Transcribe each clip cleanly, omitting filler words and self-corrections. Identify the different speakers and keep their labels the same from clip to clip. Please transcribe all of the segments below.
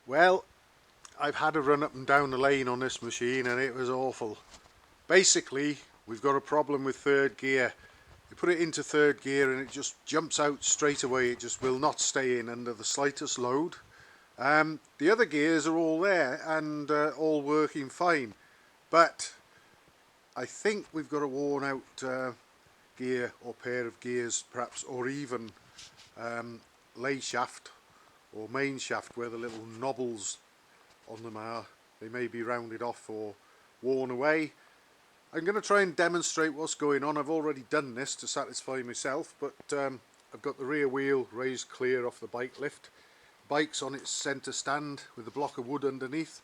Speaker 1: Well, I've had a run up and down the lane on this machine and it was awful. Basically, we've got a problem with third gear. You put it into third gear and it just jumps out straight away. It just will not stay in under the slightest load. The other gears are all there and all working fine, but I think we've got a worn out gear or pair of gears perhaps, or even lay shaft or main shaft where the little knobbles on them are. They may be rounded off or worn away. I'm going to try and demonstrate what's going on. I've already done this to satisfy myself, but I've got the rear wheel raised clear off the bike lift. Bike's on its centre stand with a block of wood underneath,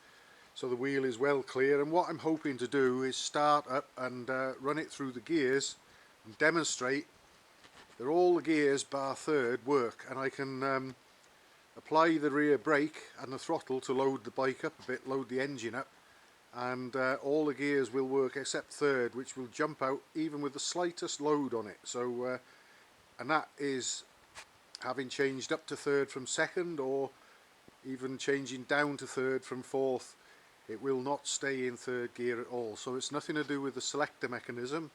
Speaker 1: so the wheel is well clear, and what I'm hoping to do is start up and run it through the gears and demonstrate that all the gears bar third work, and I can apply the rear brake and the throttle to load the bike up a bit, load the engine up, and all the gears will work except third, which will jump out even with the slightest load on it. So and that is having changed up to third from second, or even changing down to third from fourth. It will not stay in third gear at all. So it's nothing to do with the selector mechanism,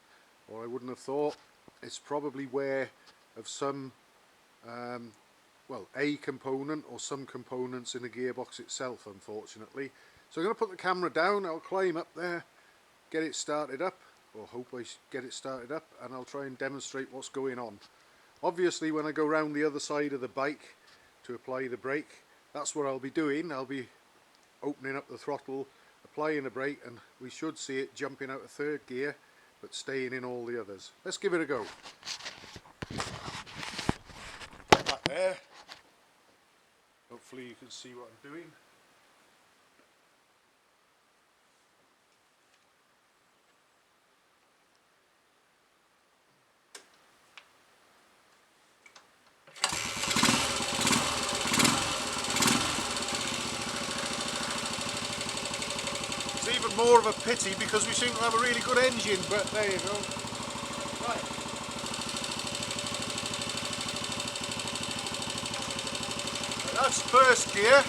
Speaker 1: or I wouldn't have thought. It's probably wear of some well, a component or some components in the gearbox itself, unfortunately. So I'm going to put the camera down, I'll climb up there, get it started up, or hope I get it started up, and I'll try and demonstrate what's going on. Obviously when I go round the other side of the bike to apply the brake, that's what I'll be doing. I'll be opening up the throttle, applying the brake, and we should see it jumping out of third gear but staying in all the others. Let's give it a go. Get that there. Hopefully you can see what I'm doing. It's even more of a pity because we seem to have a really good engine, but there you go. Right. That's first gear.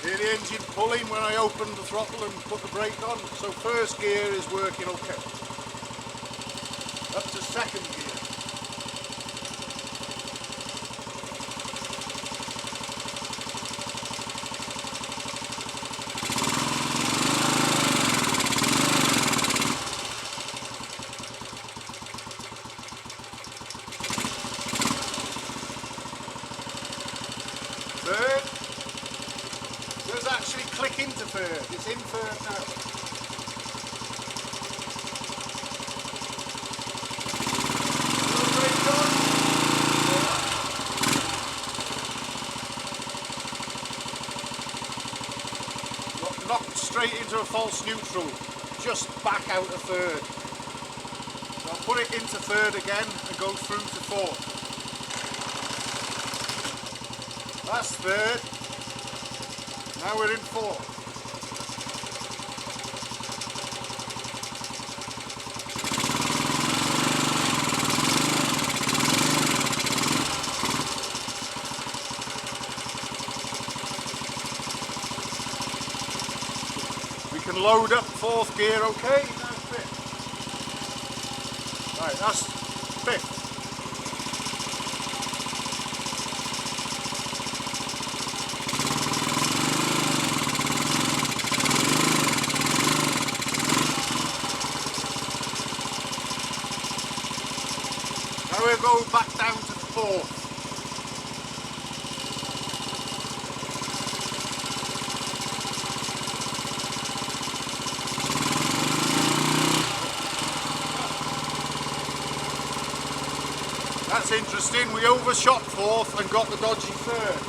Speaker 1: Hear the engine pulling when I open the throttle and put the brake on, so first gear is working okay. Up to second gear. Third. Does actually click into third. It's in third now. Got knocked straight into a false neutral, just back out of third. So I'll put it into third again and go through to fourth. That's third. Now we're in fourth. We can load up fourth gear, okay? That's fifth. Right, that's fifth. Now we'll go back down to fourth. That's interesting, we overshot fourth and got the dodgy third.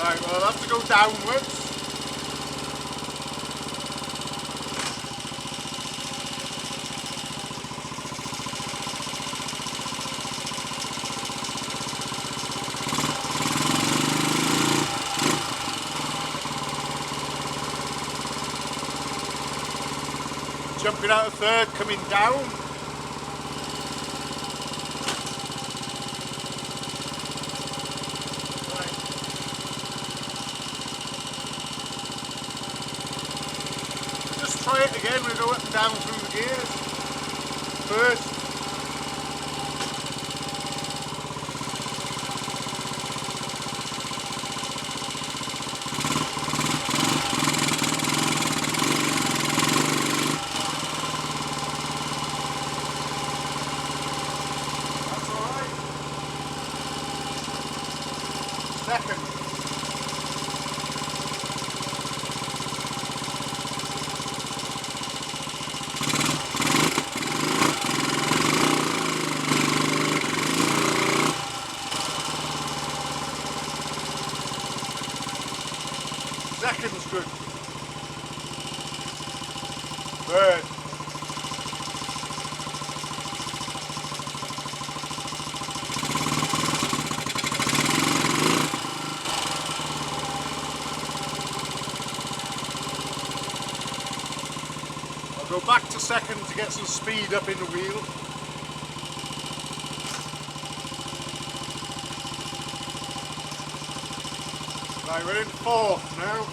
Speaker 1: Right, well I'll have to go downwards. jumping out of third, coming down. Right. Just try it again, we go up and down through the gears. First. Second. Second's good. Third. Go back to second to get some speed up in the wheel. Right, we're in fourth now.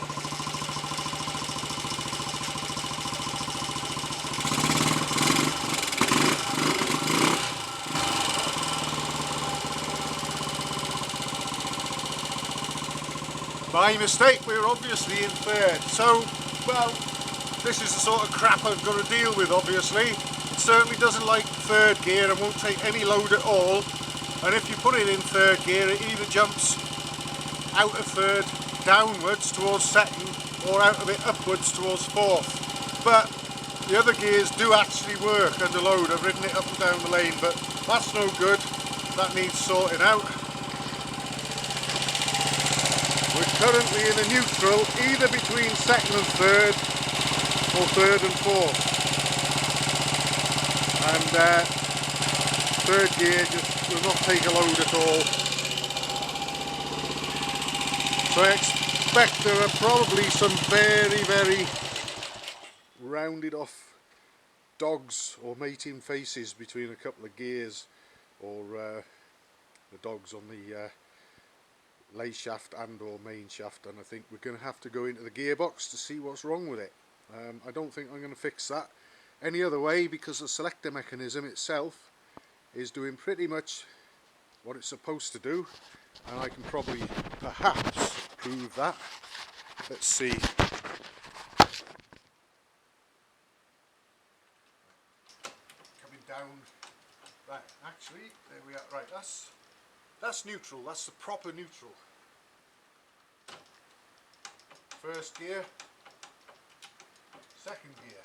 Speaker 1: By mistake, we were obviously in third. So, well, this is the sort of crap I've got to deal with, obviously. It certainly doesn't like third gear and won't take any load at all. And if you put it in third gear, it either jumps out of third downwards towards second, or out of it upwards towards fourth. But the other gears do actually work under load. I've ridden it up and down the lane, but that's no good. That needs sorting out. We're currently in a neutral, either between second and third, or third and fourth. And third gear just will not take a load at all. So I expect there are probably some very, very rounded off dogs or mating faces between a couple of gears, or the dogs on the lay shaft and or main shaft, and I think we're going to have to go into the gearbox to see what's wrong with it. I don't think I'm going to fix that any other way, because the selector mechanism itself is doing pretty much what it's supposed to do, and I can probably perhaps prove that. Let's see. Coming down. Right, actually, there we are. Right, that's neutral. That's the proper neutral. First gear, second gear,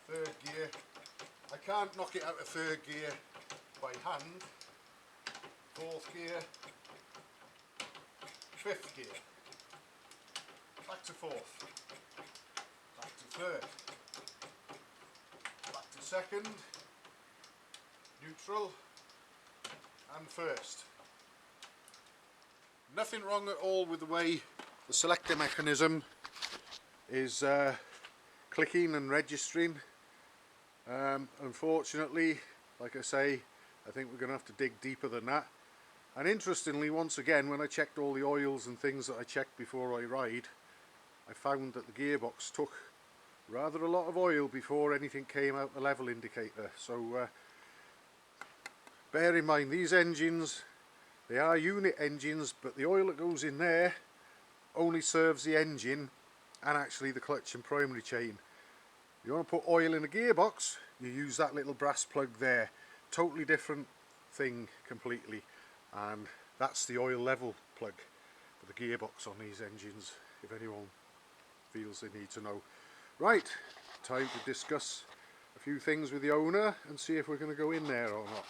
Speaker 1: third gear. I can't knock it out of third gear by hand. Fourth gear, fifth gear, back to fourth, back to third, back to second, neutral, and first. Nothing wrong at all with the way the selector mechanism is clicking and registering. Unfortunately, like I say, I think we're going to have to dig deeper than that. And interestingly, once again, when I checked all the oils and things that I checked before I ride, I found that the gearbox took rather a lot of oil before anything came out the level indicator. So bear in mind, these engines, they are unit engines, but the oil that goes in there only serves the engine and actually the clutch and primary chain. You want to put oil in a gearbox, you use that little brass plug there. Totally different thing completely, and that's the oil level plug for the gearbox on these engines, if anyone feels they need to know. Right, time to discuss a few things with the owner and see if we're going to go in there or not.